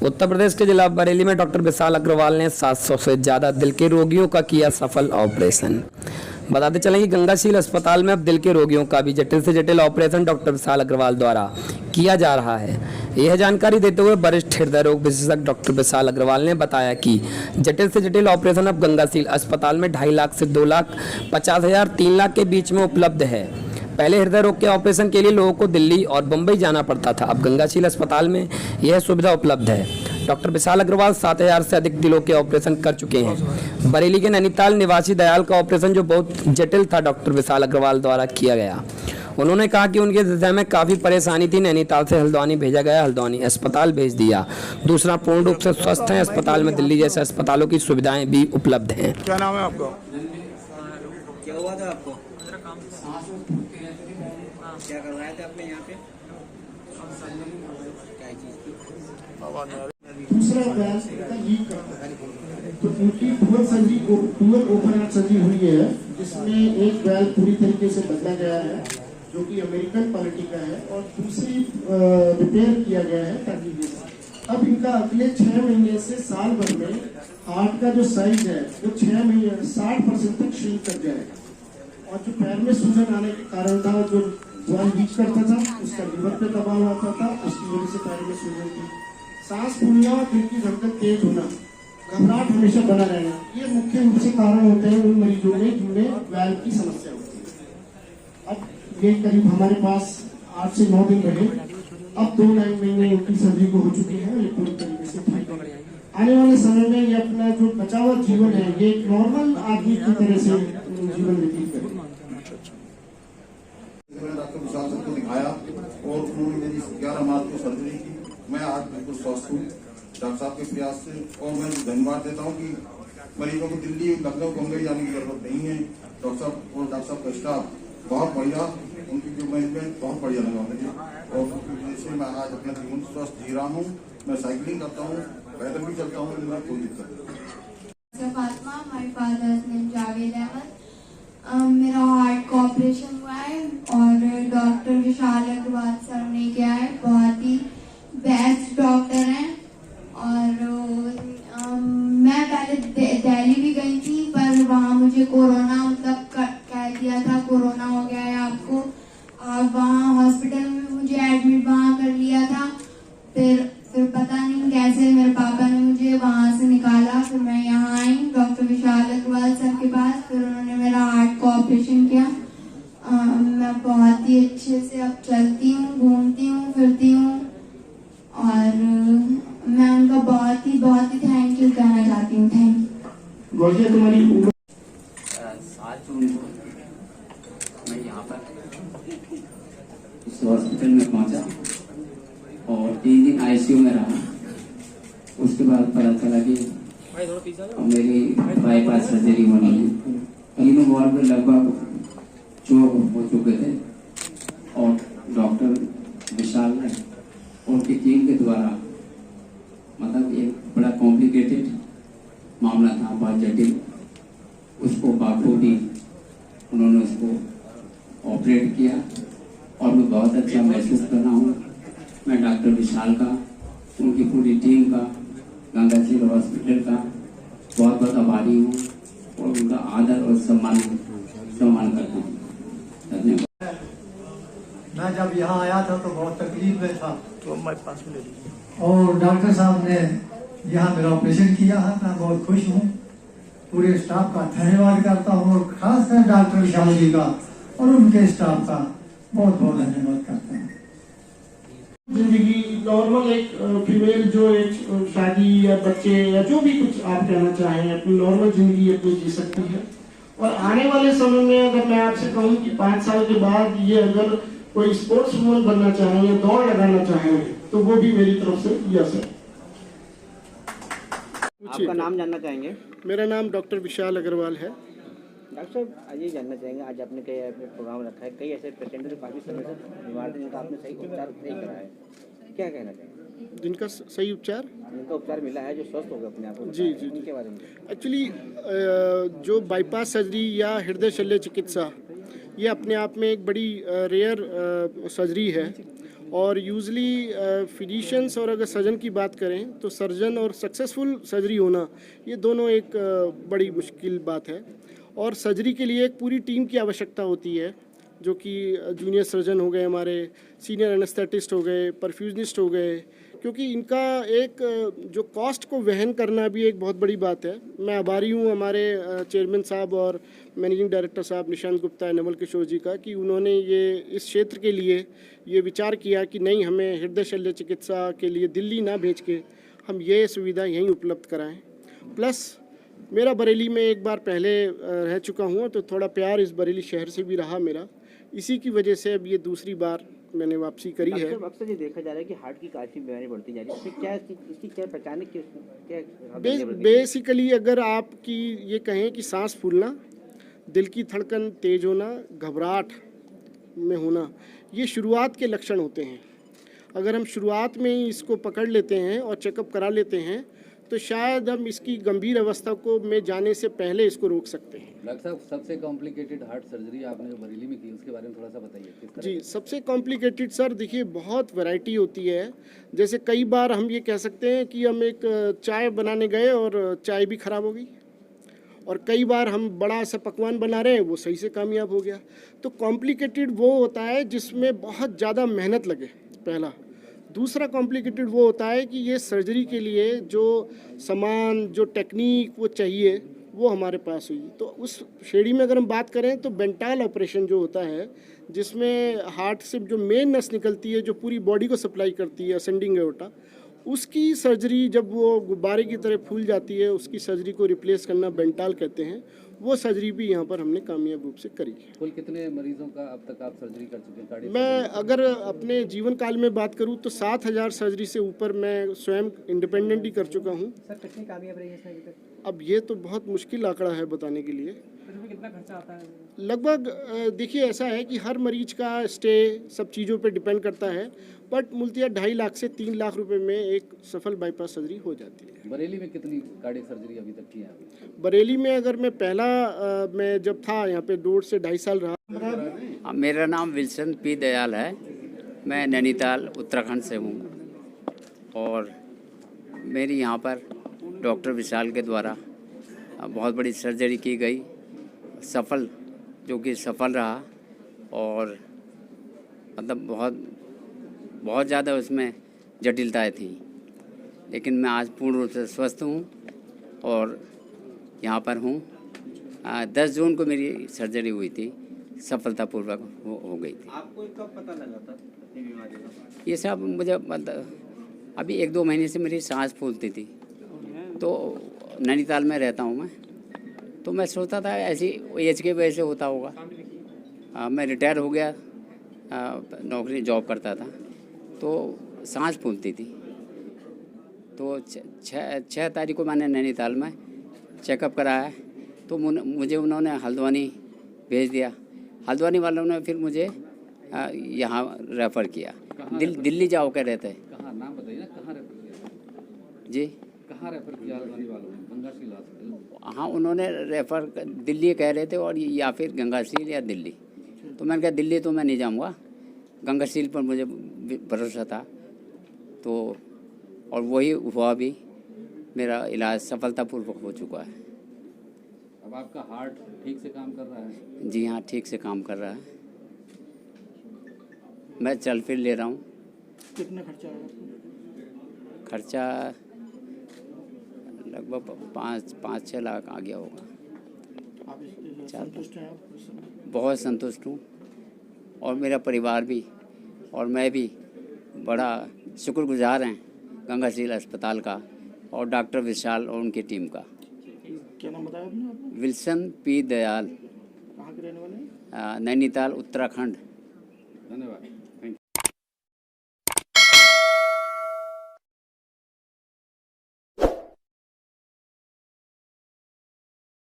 उत्तर प्रदेश के जिला बरेली में डॉक्टर विशाल अग्रवाल ने 700 से ज़्यादा दिल के रोगियों का किया सफल ऑपरेशन। बताते चलें कि गंगाशील अस्पताल में अब दिल के रोगियों का भी जटिल से जटिल ऑपरेशन डॉक्टर विशाल अग्रवाल द्वारा किया जा रहा है। यह जानकारी देते हुए वरिष्ठ हृदय रोग विशेषज्ञ डॉक्टर विशाल अग्रवाल ने बताया कि जटिल से जटिल ऑपरेशन अब गंगाशील अस्पताल में 2.5 लाख से 2,50,000 3 लाख के बीच में उपलब्ध है। पहले हृदय रोग के ऑपरेशन के लिए लोगों को दिल्ली और मुंबई जाना पड़ता था, अब गंगाशील अस्पताल में यह सुविधा उपलब्ध है। डॉक्टर विशाल अग्रवाल 7,000 से अधिक दिलों के ऑपरेशन कर चुके हैं। बरेली के नैनीताल निवासी दयाल का ऑपरेशन जो बहुत जटिल था डॉक्टर विशाल अग्रवाल द्वारा किया गया। उन्होंने कहा कि उनके हृदय में काफ़ी परेशानी थी, नैनीताल से हल्द्वानी भेजा गया, हल्द्वानी अस्पताल भेज दिया। दूसरा, पूर्ण रूप से स्वस्थ हैं, अस्पताल में दिल्ली जैसे अस्पतालों की सुविधाएं भी उपलब्ध हैं। क्या नाम है आपका? क्या हुआ था आपको? क्या करवाया था आपने यहाँ पे? क्या चीज़ की? दूसरा प्रयास इनका लीक करता है, तो उनकी डुअल ओपन हार्ट सर्जरी हुई है, जिसमें एक वेल पूरी तरीके से बदला गया है जो कि अमेरिकन क्वालिटी का है, और दूसरी रिपेयर किया गया है ताकि अब इनका अगले 6 महीने से साल भर में हार्ट का जो साइज है वो 6 महीने 60% तक श्रिंक कर जाएगा। और जो पैर में सूजन आने के कारण था, जो ज्वाइन लीक करता था, उसका लिवर पे दबाव आता था, उसकी वजह से पैर में सूजन थी, सांस फूलना और दिल की धड़कन तेज होना, घबराहट हमेशा बना रहना, ये मुख्य रूप से कारण होते हैं उन मरीजों में जिनमें वैल्व की समस्या होती है। अब ये करीब हमारे पास 8 से 9 दिन रहे, अब 2-2.5 महीने उनकी सर्जरी को हो चुकी है, ये पूरी तरीके से ठीक है। आने वाले समय में ये अपना जो बचा हुआ जीवन है ये एक नॉर्मल आदमी की तरह से जीवन व्यतीत करें। मैंने डॉक्टर विशाल सर को दिखाया और उन्होंने मेरी 11 मार्च को सर्जरी की। मैं आज बिल्कुल स्वस्थ हूँ डॉक्टर साहब के प्रयास से, और मैं धन्यवाद देता हूँ कि मरीजों को दिल्ली, लखनऊ, मुंबई जाने की जरूरत नहीं है। डॉक्टर साहब और डॉक्टर साहब का स्टाफ बहुत बढ़िया, उनकी जो मैनेजमेंट बहुत बढ़िया लगा मुझे, और उनकी वजह से मैं आज अपना जीवन स्वस्थ जी रहा हूँ। मैं साइकिलिंग करता हूँ, पैदल भी चलता हूँ, मुझे कोई दिक्कत नहीं। फातिमा, हमारे फादर्स नेम जावेद अहमद। मेरा हार्ट का ऑपरेशन हुआ है और डॉक्टर विशाल अग्रवाल सर ने किया है, बहुत ही बेस्ट डॉक्टर हैं। और मैं पहले दिल्ली भी गई थी, पर वहाँ मुझे कोरोना मतलब कह दिया था कोरोना हो गया है आपको, और वहाँ हॉस्पिटल में मुझे एडमिट वहाँ कर लिया था। फिर पता नहीं कैसे मेरे पापा ने मुझे वहाँ से निकाला, फिर मैं यहाँ आई डॉक्टर विशाल अग्रवाल सर के पास, फिर उन्होंने मेरा हार्ट का ऑपरेशन किया। मैं बहुत ही अच्छे से अब चलती हूँ, घूमती हूँ, फिरती हूँ, और मैं उनका बहुत ही थैंक यू कहना चाहती हूँ। Thank you. तुम्हारी 7 जून को मैं यहाँ पर इस हॉस्पिटल में पहुँचा और 3 दिन आईसीयू में रहा। उसके बाद पता चला कि मेरी बाईपास सर्जरी होनी है। तीनों वार्ड में लगभग चोक हो चुके थे, और डॉक्टर विशाल ने उनकी टीम के द्वारा, मतलब एक बड़ा कॉम्प्लिकेटेड मामला था, बहुत जटिल, उसको बाखूबी उन्होंने उसको ऑपरेट किया, और मैं बहुत अच्छा महसूस कर रहा हूँ। मैं डॉक्टर विशाल का, उनकी पूरी टीम का, गंगाशील हॉस्पिटल का बहुत बहुत आभारी हूँ, और उनका आदर और सम्मान करता हूँ। धन्यवाद। मैं जब यहाँ आया था तो बहुत तकलीफ में था, तो हमारे पास में ले लीजिए। और डॉक्टर साहब ने यहाँ मेरा ऑपरेशन किया है। मैं बहुत खुश हूँ, पूरे स्टाफ का धन्यवाद करता हूँ, और खासकर डॉक्टर विशाल जी का और उनके स्टाफ का बहुत बहुत धन्यवाद करता हूँ। जिंदगी नॉर्मल एक फीमेल जो एक शादी या बच्चे या जो भी कुछ आप कहना चाहें, अपनी नॉर्मल जिंदगी अपनी जी सकती है। और आने वाले समय में अगर मैं आपसे कहूँ कि 5 साल के बाद ये अगर कोई स्पोर्ट्स वुमन बनना चाहें या दौड़ लगाना चाहें, तो वो भी मेरी तरफ से यस है। आपका नाम जानना चाहेंगे? मेरा नाम डॉक्टर विशाल अग्रवाल है। डॉक्टर साहब, आज ये जानना चाहेंगे, आज आपने कई ऐसे प्रोग्राम रखा है, कई ऐसे पेशेंट जो काफ़ी समय से बीमार थे, जिनका आपने सही उपचार नहीं करा है, क्या कहना चाहेंगे? जिनका सही उपचार मिला है, जो स्वस्थ हो गए अपने आप को, जी, उनके बारे में। एक्चुअली जो बाईपास सर्जरी या हृदय शल्य चिकित्सा, ये अपने आप में एक बड़ी रेयर सर्जरी है, और यूजली फिजिशियंस और अगर सर्जन की बात करें तो सर्जन और सक्सेसफुल सर्जरी होना ये दोनों एक बड़ी मुश्किल बात है। और सर्जरी के लिए एक पूरी टीम की आवश्यकता होती है, जो कि जूनियर सर्जन हो गए, हमारे सीनियर एनेस्थेटिस्ट हो गए, परफ्यूजनिस्ट हो गए, क्योंकि इनका एक जो कॉस्ट को वहन करना भी एक बहुत बड़ी बात है। मैं आभारी हूँ हमारे चेयरमैन साहब और मैनेजिंग डायरेक्टर साहब निशांत गुप्ता, नवल किशोर जी का, कि उन्होंने ये इस क्षेत्र के लिए ये विचार किया कि नहीं, हमें हृदय शल्य चिकित्सा के लिए दिल्ली ना भेज के हम ये सुविधा यहीं उपलब्ध कराएं। प्लस मेरा बरेली में एक बार पहले रह चुका हूँ, तो थोड़ा प्यार इस बरेली शहर से भी रहा मेरा, इसी की वजह से अब ये दूसरी बार मैंने वापसी करी है। अक्सर ये देखा जा रहा है कि हार्ट की काफी बीमारी बढ़ती जा रही है, इसकी क्या पहचान है, क्या बेसिकली अगर आपकी ये कहें कि सांस फूलना, दिल की धड़कन तेज होना, घबराहट में होना, ये शुरुआत के लक्षण होते हैं। अगर हम शुरुआत में ही इसको पकड़ लेते हैं और चेकअप करा लेते हैं तो शायद हम इसकी गंभीर अवस्था को में जाने से पहले इसको रोक सकते हैं। डॉक्टर साहब, सबसे कॉम्प्लिकेटेड हार्ट सर्जरी आपने बरेली में की, उसके बारे में थोड़ा सा बताइए किस तरह? जी, सबसे कॉम्प्लिकेटेड सर देखिए बहुत वैरायटी होती है। जैसे कई बार हम ये कह सकते हैं कि हम एक चाय बनाने गए और चाय भी ख़राब हो गई, और कई बार हम बड़ा सा पकवान बना रहे हैं, वो सही से कामयाब हो गया। तो कॉम्प्लिकेटेड वो होता है जिसमें बहुत ज़्यादा मेहनत लगे, पहला। दूसरा कॉम्प्लिकेटेड वो होता है कि ये सर्जरी के लिए जो सामान, जो टेक्निक वो चाहिए, वो हमारे पास हुई। तो उस श्रेणी में अगर हम बात करें तो बेंटाल ऑपरेशन जो होता है, जिसमें हार्ट से जो मेन नस निकलती है, जो पूरी बॉडी को सप्लाई करती है, असेंडिंग एओर्टा, उसकी सर्जरी जब वो गुब्बारे की तरह फूल जाती है, उसकी सर्जरी को रिप्लेस करना बेंटाल कहते हैं। वो सर्जरी भी यहाँ पर हमने कामयाब रूप से करी है। कुल कितने मरीजों का अब तक आप सर्जरी कर चुके हैं? कार्डियक मैं अगर अपने जीवन काल में बात करूँ तो 7,000 सर्जरी से ऊपर मैं स्वयं इंडिपेंडेंट ही कर चुका हूँ। सर कितनी कामयाब रही है इसमें अभी तक? अब ये तो बहुत मुश्किल आंकड़ा है बताने के लिए। कितना खर्चा आता है? लगभग देखिए ऐसा है कि हर मरीज का स्टे सब चीज़ों पे डिपेंड करता है, बट मूलतः 2.5 लाख से 3 लाख रुपए में एक सफल बाईपास सर्जरी हो जाती है। बरेली में कितनी कार्डियक सर्जरी अभी तक की है आपने? बरेली में अगर मैं पहला मैं जब था यहाँ पे 1.5 से 2.5 साल रहा। मेरा नाम विल्सन पी दयाल है, मैं नैनीताल उत्तराखंड से हूँ, और मेरी यहाँ पर डॉक्टर विशाल के द्वारा बहुत बड़ी सर्जरी की गई, सफल, जो कि सफल रहा। और मतलब बहुत ज़्यादा उसमें जटिलताएं थी, लेकिन मैं आज पूर्ण रूप से स्वस्थ हूँ और यहाँ पर हूँ। 10 जून को मेरी सर्जरी हुई थी, सफलतापूर्वक हो गई थी। आपको कब पता लगा था अपनी बीमारी का? ये सब मुझे मतलब अभी 1-2 महीने से मेरी सांस फूलती थी, तो नैनीताल में रहता हूँ मैं, तो मैं सोचता था ऐसी एज के वजह से होता होगा। मैं रिटायर हो गया, नौकरी जॉब करता था, तो सांस फूलती थी। तो 6 तारीख को मैंने नैनीताल में चेकअप कराया, तो मुझे उन्होंने हल्द्वानी भेज दिया। हल्द्वानी वालों ने फिर मुझे यहाँ रेफ़र किया। दिल्ली जाओ कह रहे थे। कहाँ, नाम बताइए ना, कहाँ रेफर किया? जी, कहाँ रेफर किया? हल्द्वानी वालों ने गंगाशील हॉस्पिटल? हाँ, उन्होंने रेफ़र दिल्ली कह रहे थे, और या फिर गंगाशील या दिल्ली। तो मैंने कहा दिल्ली तो मैं नहीं जाऊँगा, गंगाशील पर मुझे भरोसा था। तो और वही हुआ भी, मेरा इलाज सफलतापूर्वक हो चुका है। अब आपका हार्ट ठीक से काम कर रहा है? जी हाँ, ठीक से काम कर रहा है। मैं चल फिर ले रहा हूँ। कितना खर्चा आया? खर्चा लगभग 5-6 लाख आ गया होगा। आप इससे संतुष्ट हैं? आप बहुत संतुष्ट हूँ, और मेरा परिवार भी और मैं भी बड़ा शुक्रगुजार हैं गंगाशील अस्पताल का और डॉक्टर विशाल और उनकी टीम का। क्या नाम बताया आपने? विल्सन पी दयाल, कहाँ के रहने वाले हैं? नैनीताल उत्तराखंड। धन्यवाद।